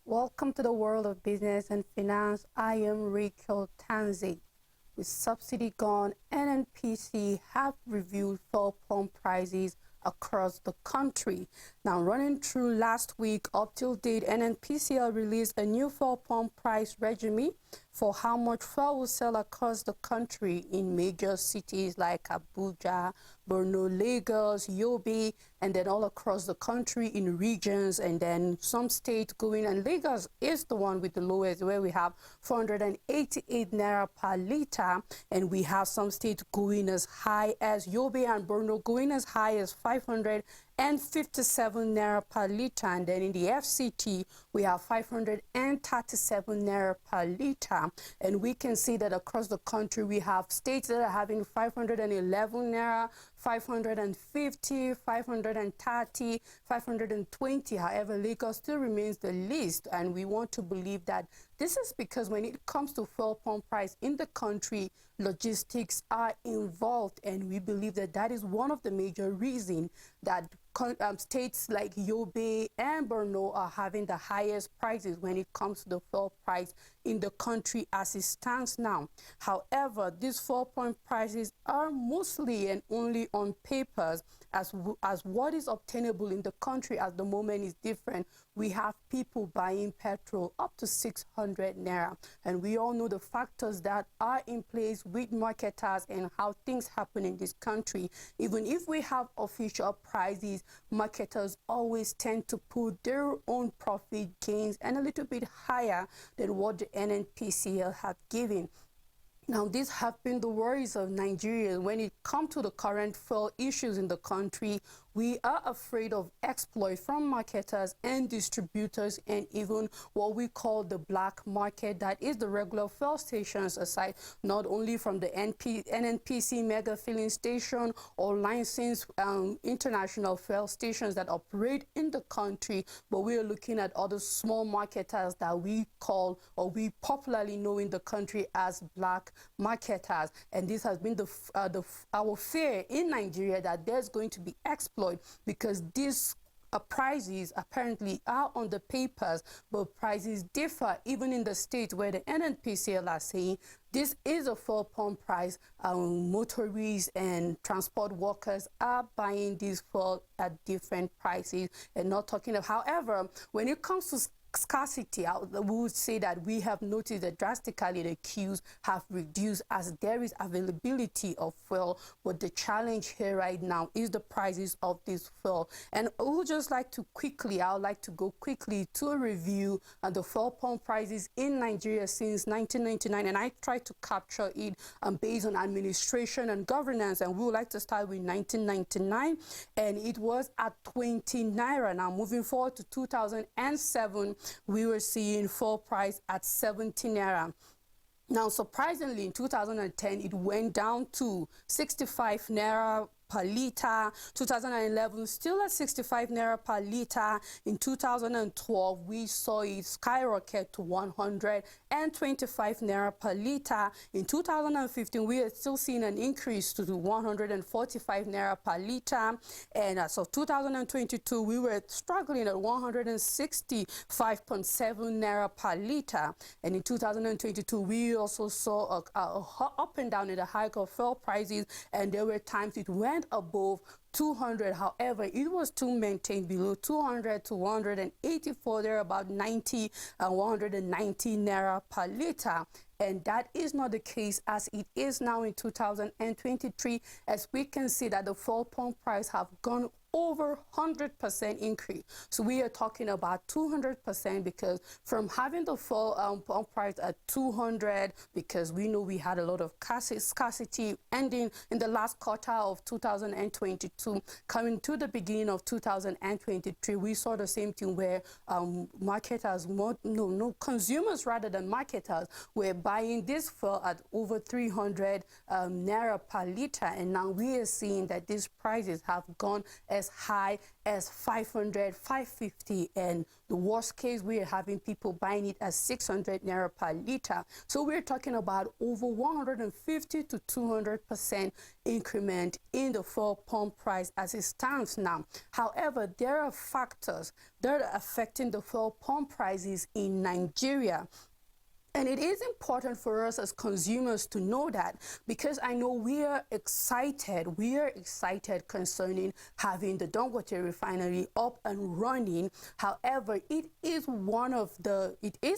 Welcome to the world of business and finance. I am Rachel Tanzi. With subsidy gone, NNPC have reviewed fuel pump prices across the country. Now, running through last week up till date, NNPCL released a new fuel pump price regime for how much fuel will sell across the country in major cities like Abuja, Borno, Lagos, Yobe, and then all across the country in regions, and then some states going, and Lagos is the one with the lowest, where we have 488 naira per liter, and we have some states going as high as Yobe and Borno going as high as 557 naira per liter, and then in the FCT we have 537 naira per liter, and we can see that across the country we have states that are having 511 naira, 550, 530, 520. However, Lagos still remains the least, and we want to believe that this is because when it comes to fuel pump price in the country, logistics are involved, and we believe that that is one of the major reasons that states like Yobe and Borno are having the highest prices when it comes to the fuel price in the country as it stands now. However, these fuel pump prices are mostly and only on papers, as what is obtainable in the country at the moment is different. We have people buying petrol up to 600 naira, and we all know the factors that are in place with marketers and how things happen in this country. Even if we have official prices, marketers always tend to put their own profit gains and a little bit higher than what the NNPCL have given. Now, these have been the worries of Nigeria when it comes to the current fuel issues in the country. We are afraid of exploit from marketers and distributors, and even what we call the black market, that is the regular fuel stations, aside not only from the NNPC mega filling station or licensed international fuel stations that operate in the country, but we are looking at other small marketers that we call, or we popularly know in the country as black marketers. And this has been our fear in Nigeria, that there's going to be exploit, because these prices apparently are on the papers, but prices differ even in the state where the NNPCL are saying this is a fuel pump price. Motorists and transport workers are buying these fuel at different prices, and not talking of. However, when it comes to scarcity, we would say that we have noticed that drastically the queues have reduced as there is availability of fuel. But the challenge here right now is the prices of this fuel. And I would just like to I would like to go quickly to a review of the fuel pump prices in Nigeria since 1999, and I try to capture it based on administration and governance. And we would like to start with 1999, and it was at 20 naira. Now, moving forward to 2007, we were seeing fuel price at 70 naira. Now, surprisingly, in 2010, it went down to 65 naira per liter. 2011 still at 65 naira per liter. In 2012 we saw it skyrocket to 125 naira per liter. In 2015 we are still seeing an increase to 145 naira per liter, and as of 2022 we were struggling at 165.7 naira per liter. And in 2022 we also saw a up and down in the hike of fuel prices, and there were times it went above 200. However, it was still maintained below 200 to 184. There about 90 and 190 naira per liter. And that is not the case as it is now in 2023, as we can see that the fuel pump price have gone over 100% increase. So we are talking about 200%, because from having the full pump price at 200, because we know we had a lot of scarcity ending in the last quarter of 2022, coming to the beginning of 2023, we saw the same thing where consumers rather than marketers were buying this fuel at over 300 naira per liter, and now we are seeing that these prices have gone as as high as 500, 550, and the worst case, we are having people buying it at 600 naira per liter. So we're talking about over 150 to 200% increment in the fuel pump price as it stands now. However, there are factors that are affecting the fuel pump prices in Nigeria. And it is important for us as consumers to know that, because I know we are excited concerning having the Dangote refinery up and running. However, it is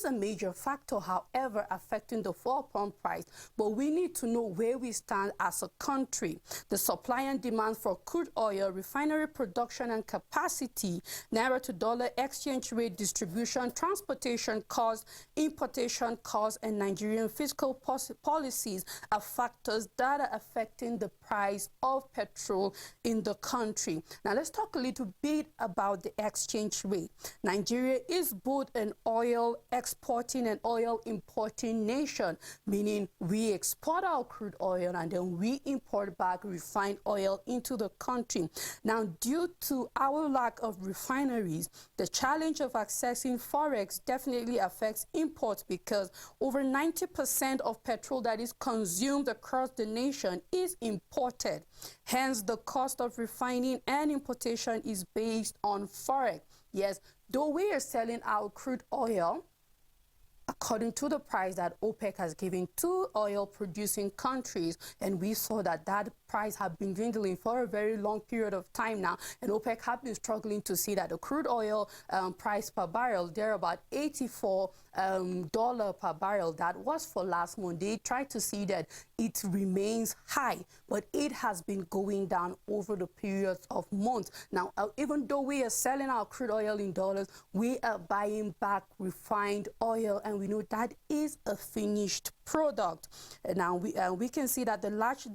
a major factor, however, affecting the fuel pump price. But we need to know where we stand as a country. The supply and demand for crude oil, refinery production and capacity, naira to dollar exchange rate, distribution, transportation costs, importation costs, and Nigerian fiscal policies are factors that are affecting the price of petrol in the country. Now, let's talk a little bit about the exchange rate. Nigeria is both an oil exporting and oil importing nation, meaning we export our crude oil and then we import back refined oil into the country. Now, due to our lack of refineries, the challenge of accessing forex definitely affects imports, because over 90% of petrol that is consumed across the nation is imported. Hence, the cost of refining and importation is based on forex. Yes, though we are selling our crude oil according to the price that OPEC has given to oil-producing countries, and we saw that that price have been dwindling for a very long period of time now, and OPEC have been struggling to see that the crude oil price per barrel, they're about $84 per barrel. That was for last month. They tried to see that it remains high, but it has been going down over the periods of months. Now, even though we are selling our crude oil in dollars, we are buying back refined oil, and we know that is a finished product. Now, we can see that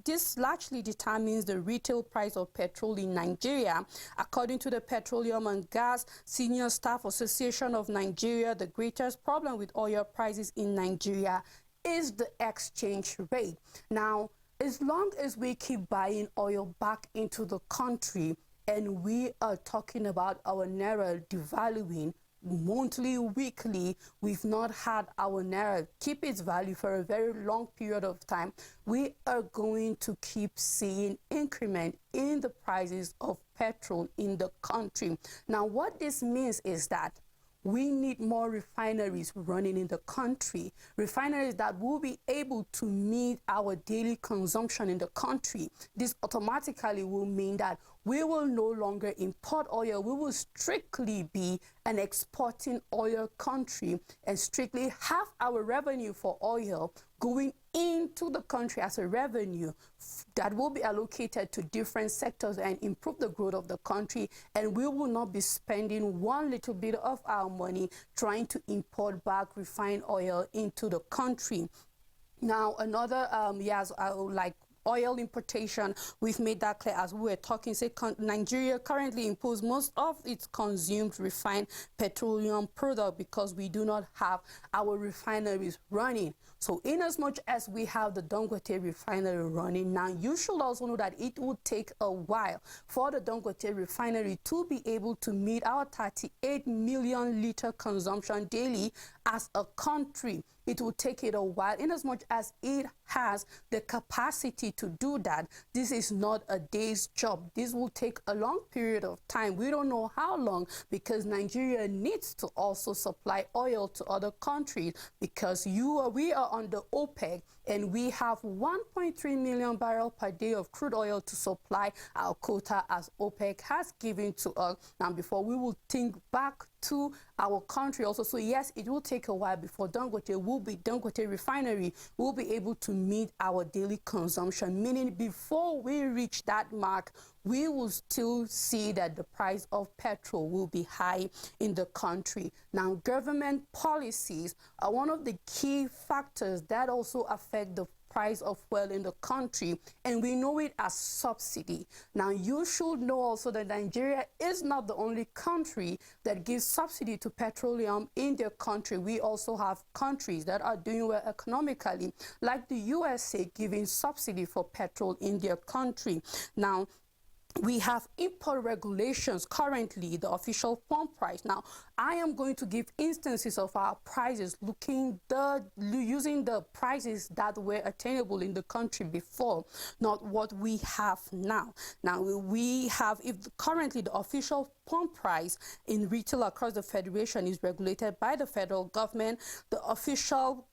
this largely determines the retail price of petrol in Nigeria. According to the Petroleum and Gas Senior Staff Association of Nigeria, the greatest problem with oil prices in Nigeria is the exchange rate. Now, as long as we keep buying oil back into the country, and we are talking about our naira devaluing monthly, weekly, we've not had our naira keep its value for a very long period of time, we are going to keep seeing increment in the prices of petrol in the country. Now, what this means is that we need more refineries running in the country, refineries that will be able to meet our daily consumption in the country. This automatically will mean that we will no longer import oil. We will strictly be an exporting oil country and strictly have our revenue for oil going into the country as a revenue that will be allocated to different sectors and improve the growth of the country. And we will not be spending one little bit of our money trying to import back refined oil into the country. Now, another, like oil importation, we've made that clear as we were talking. Say Nigeria currently imports most of its consumed refined petroleum product because we do not have our refineries running. So in as much as we have the Dangote refinery running now, you should also know that it will take a while for the Dangote refinery to be able to meet our 38 million liter consumption daily as a country. It will take it a while. In as much as it has the capacity to do that, this is not a day's job. This will take a long period of time. We don't know how long, because Nigeria needs to also supply oil to other countries, because we are under OPEC, and we have 1.3 million barrels per day of crude oil to supply our quota as OPEC has given to us. Now, before we will think back to our country also. So yes, it will take a while before Dangote refinery will be able to meet our daily consumption, meaning before we reach that mark, we will still see that the price of petrol will be high in the country. Now, government policies are one of the key factors that also affect the price of fuel in the country, and we know it as subsidy. Now, you should know also that Nigeria is not the only country that gives subsidy to petroleum in their country. We also have countries that are doing well economically, like the USA, giving subsidy for petrol in their country. Now, we have import regulations currently, the official pump price. Now, I am going to give instances of our prices using the prices that were attainable in the country before, not what we have now. Now, we have, if currently the official pump price in retail across the Federation is regulated by the federal government, the official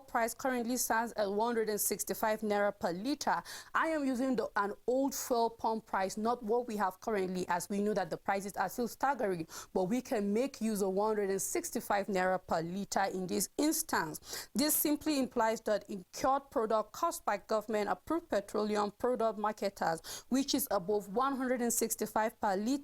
price currently stands at 165 naira per liter. I am using an old fuel pump price, not what we have currently, as we know that the prices are still staggering, but we can make use of 165 naira per liter in this instance. This simply implies that incurred product cost by government approved petroleum product marketers, which is above 165 per liter,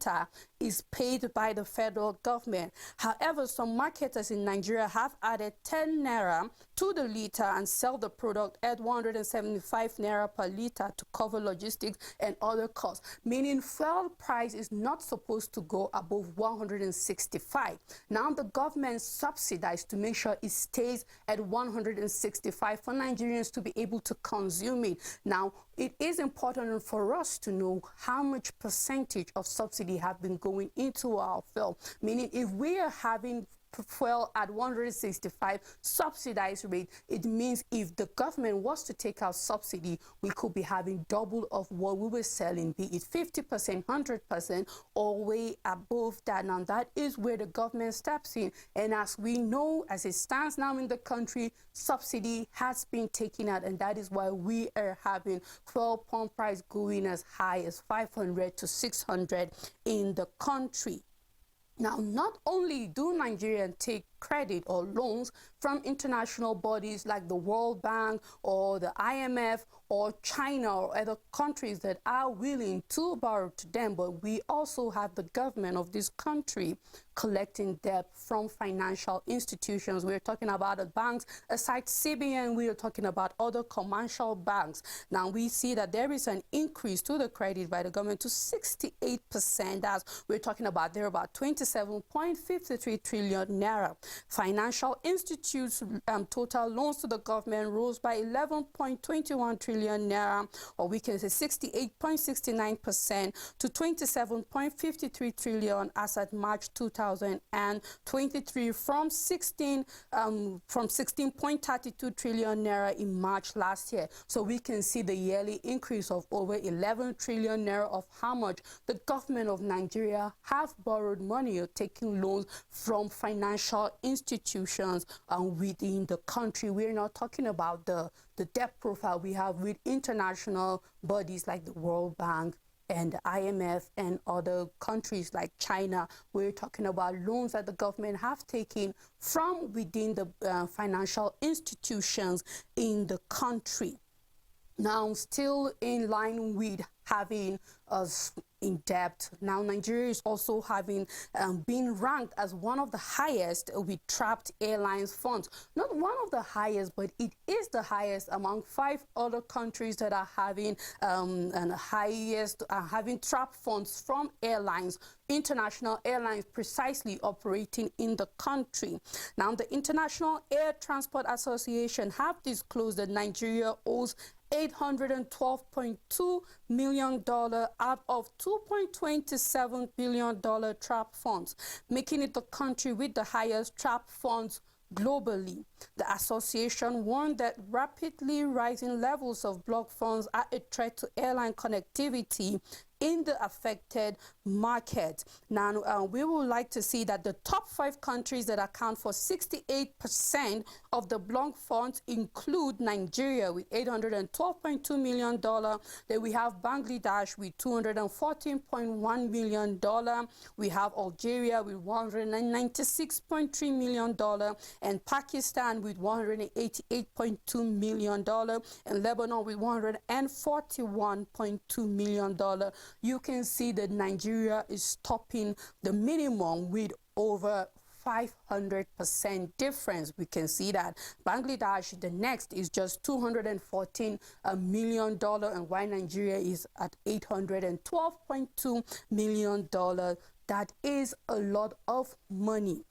is paid by the federal government. However, some marketers in Nigeria have added 10 naira to the liter and sell the product at 175 naira per liter to cover logistics and other costs, meaning fuel price is not supposed to go above 165. Now the government subsidized to make sure it stays at 165 for Nigerians to be able to consume it. Now, it is important for us to know how much percentage of subsidy have been going into our fuel, meaning if we are having fuel at 165 subsidized rate, it means if the government was to take out subsidy, we could be having double of what we were selling, be it 50%, 100%, or way above that. Now that is where the government steps in, and as we know, as it stands now in the country, subsidy has been taken out, and that is why we are having fuel pump price going as high as 500 to 600 in the country. Now, not only do Nigerians take credit or loans from international bodies like the World Bank or the IMF or China or other countries that are willing to borrow to them, but we also have the government of this country collecting debt from financial institutions. We're talking about the banks, aside CBN, we are talking about other commercial banks. Now we see that there is an increase to the credit by the government to 68%. As we're talking about, there are about 27.53 trillion naira. Financial institutes total loans to the government rose by 11.21 trillion naira, or we can say 68.69% to 27.53 trillion as at March 2023, from 16.32 trillion naira in March last year. So we can see the yearly increase of over 11 trillion naira of how much the government of Nigeria have borrowed money or taking loans from financial institutions within the country. We're not talking about the debt profile we have with international bodies like the World Bank and the IMF and other countries like China. We're talking about loans that the government have taken from within the financial institutions in the country. Now, still in line with having us in debt, now Nigeria is also having been ranked as one of the highest with trapped airlines funds. Not one of the highest, but it is the highest among 5 other countries that are having having trapped funds from airlines, international airlines precisely operating in the country. Now, the International Air Transport Association have disclosed that Nigeria owes $812.2 million out of $2.27 billion trap funds, making it the country with the highest trap funds globally. The association warned that rapidly rising levels of blocked funds are a threat to airline connectivity in the affected market. Now, we would like to see that the top 5 countries that account for 68% of the blocked funds include Nigeria with $812.2 million. Then we have Bangladesh with $214.1 million. We have Algeria with $196.3 million, and Pakistan with $188.2 million, and Lebanon with $141.2 million. You can see that Nigeria is topping the minimum with over 500% difference. We can see that Bangladesh, the next, is just $214 million, and while Nigeria is at $812.2 million. That is a lot of money.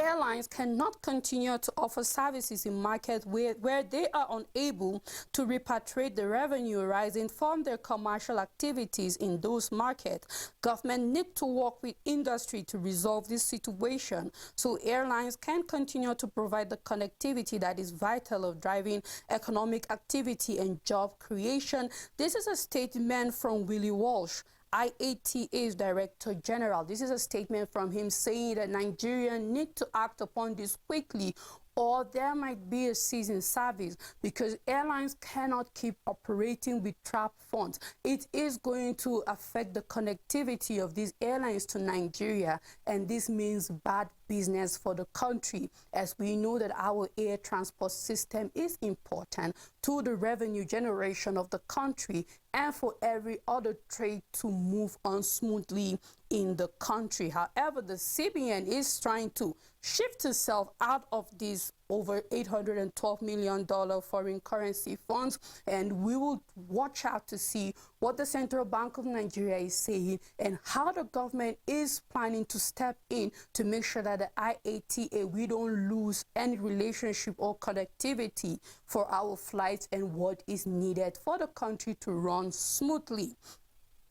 airlines cannot continue to offer services in markets where they are unable to repatriate the revenue arising from their commercial activities in those markets. Government need to work with industry to resolve this situation so airlines can continue to provide the connectivity that is vital of driving economic activity and job creation. This is a statement from Willie Walsh, IATA's Director General. This is a statement from him saying that Nigeria need to act upon this quickly, or there might be a cease in service, because airlines cannot keep operating with trapped funds. It is going to affect the connectivity of these airlines to Nigeria, and this means bad business for the country, as we know that our air transport system is important to the revenue generation of the country and for every other trade to move on smoothly in the country. However, the CBN is trying to shift itself out of these over $812 million foreign currency funds, and we will watch out to see what the Central Bank of Nigeria is saying and how the government is planning to step in to make sure that the IATA, we don't lose any relationship or connectivity for our flights and what is needed for the country to run smoothly.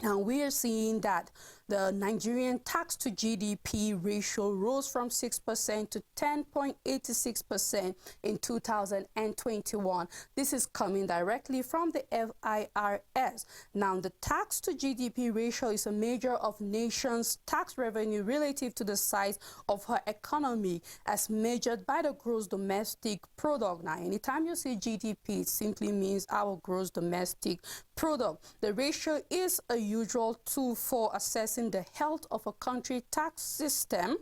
Now, we are seeing that the Nigerian tax to GDP ratio rose from 6% to 10.86% in 2021. This is coming directly from the FIRS. Now, the tax to GDP ratio is a measure of nation's tax revenue relative to the size of her economy as measured by the gross domestic product. Now, anytime you see GDP, it simply means our gross domestic product. The ratio is a usual tool for assessing the health of a country tax system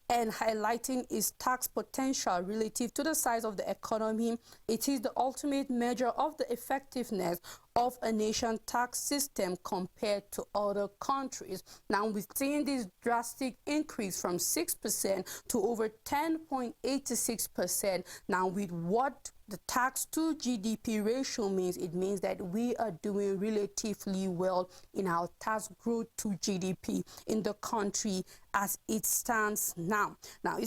and highlighting its tax potential relative to the size of the economy. It is the ultimate measure of the effectiveness of a nation's tax system compared to other countries. Now, we're seeing this drastic increase from 6% to over 10.86%. Now, with what the tax to GDP ratio means, it means that we are doing relatively well in our tax growth to GDP in the country as it stands now. Now,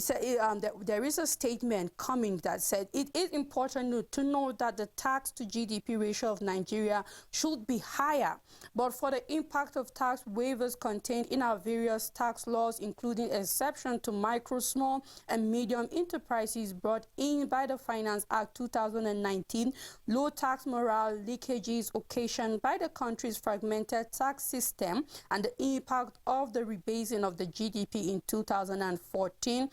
there is a statement coming that said it is important to note that the tax to GDP ratio of Nigeria should be higher, but for the impact of tax waivers contained in our various tax laws, including exception to micro, small, and medium enterprises brought in by the Finance Act 2019, low tax morale leakages occasioned by the country's fragmented tax system, and the impact of the rebasing of the GDP in 2014.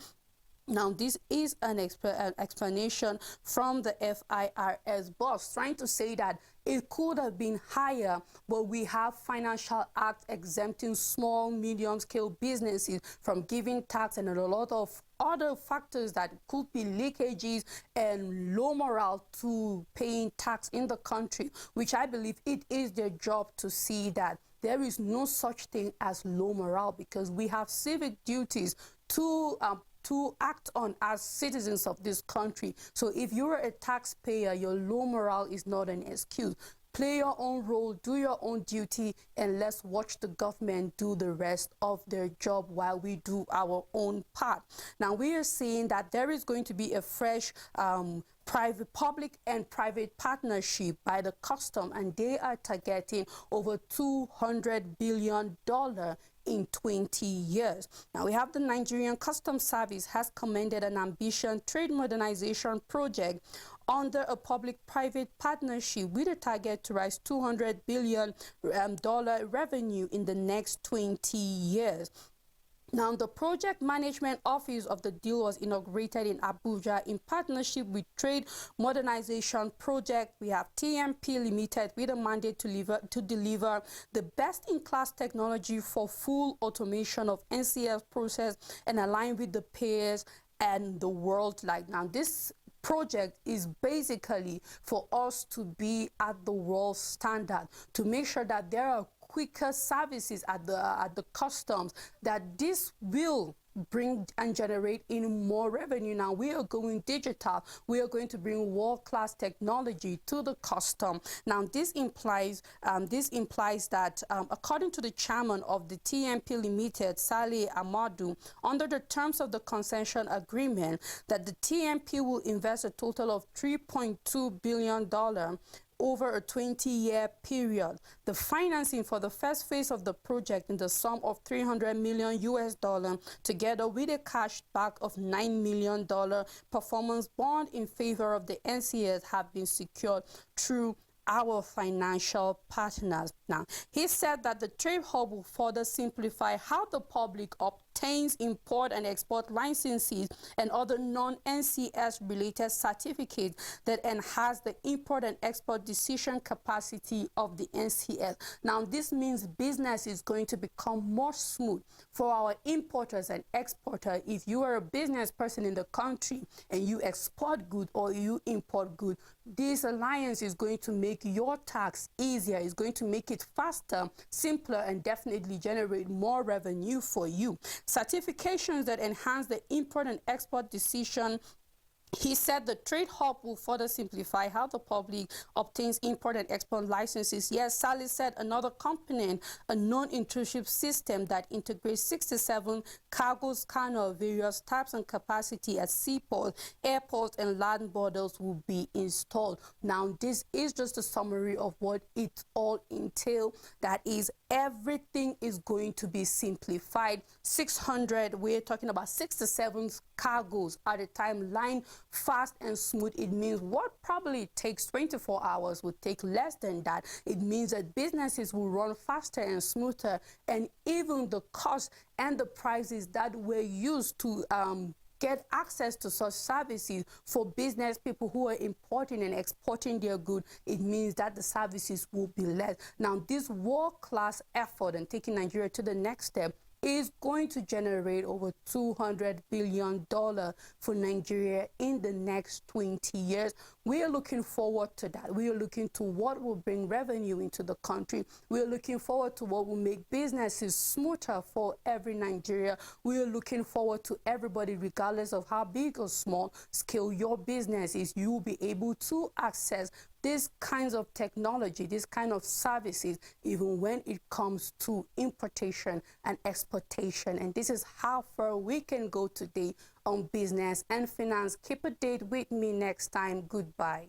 Now, this is an explanation from the FIRS boss, trying to say that it could have been higher, but we have Financial Act exempting small, medium-scale businesses from giving tax and a lot of other factors that could be leakages and low morale to paying tax in the country, which I believe it is their job to see that there is no such thing as low morale, because we have civic duties to act on as citizens of this country. So if you're a taxpayer, your low morale is not an excuse. Play your own role, do your own duty, and let's watch the government do the rest of their job while we do our own part. Now, we are seeing that there is going to be a fresh public and private partnership by the custom, and they are targeting over $200 billion in 20 years. Now, we have the Nigerian Customs Service has commended an ambitious trade modernization project under a public-private partnership with a target to raise $200 billion revenue in the next 20 years. Now, the project management office of the deal was inaugurated in Abuja in partnership with Trade Modernization Project. We have TMP Limited with a mandate to deliver the best-in-class technology for full automation of NCS process and align with the payers and the world. Like now, this project is basically for us to be at the world standard, to make sure that there are quicker services at the customs, that this will bring and generate in more revenue. Now we are going digital. We are going to bring world-class technology to the custom. Now this implies that according to the chairman of the TMP Limited, Saleh Amadou, under the terms of the concession agreement, that the TMP will invest a total of $3.2 billion over a 20-year period. The financing for the first phase of the project in the sum of $300 million US, together with a cash back of $9 million performance bond in favor of the NCS, have been secured through our financial partners. Now, he said that the trade hub will further simplify how the public obtains import and export licenses and other non-NCS related certificates that enhance the import and export decision capacity of the NCS. Now, this means business is going to become more smooth for our importers and exporters. If you are a business person in the country and you export goods or you import goods, this alliance is going to make your tax easier. It's going to make it faster, simpler, and definitely generate more revenue for you. Certifications that enhance the import and export decision. He said the trade hub will further simplify how the public obtains import and export licenses. Yes, Saleh said another component, a non-intrusive system that integrates 67 cargo scanner of various types and capacity at seaports, airports, and land borders will be installed. Now, this is just a summary of what it all entails. That is, everything is going to be simplified. 600, we're talking about 67 cargoes at a time, line fast and smooth. It means what probably takes 24 hours would take less than that. It means that businesses will run faster and smoother, and even the cost and the prices that were used to get access to such services for business people who are importing and exporting their goods, it means that the services will be less. Now, this world-class effort and taking Nigeria to the next step is going to generate over $200 billion for Nigeria in the next 20 years. We are looking forward to that. We are looking to what will bring revenue into the country. We are looking forward to what will make businesses smoother for every Nigeria. We are looking forward to everybody, regardless of how big or small scale your business is, you will be able to access these kinds of technology, these kind of services, even when it comes to importation and exportation. And this is how far we can go today on Business and Finance. Keep a date with me next time. Goodbye.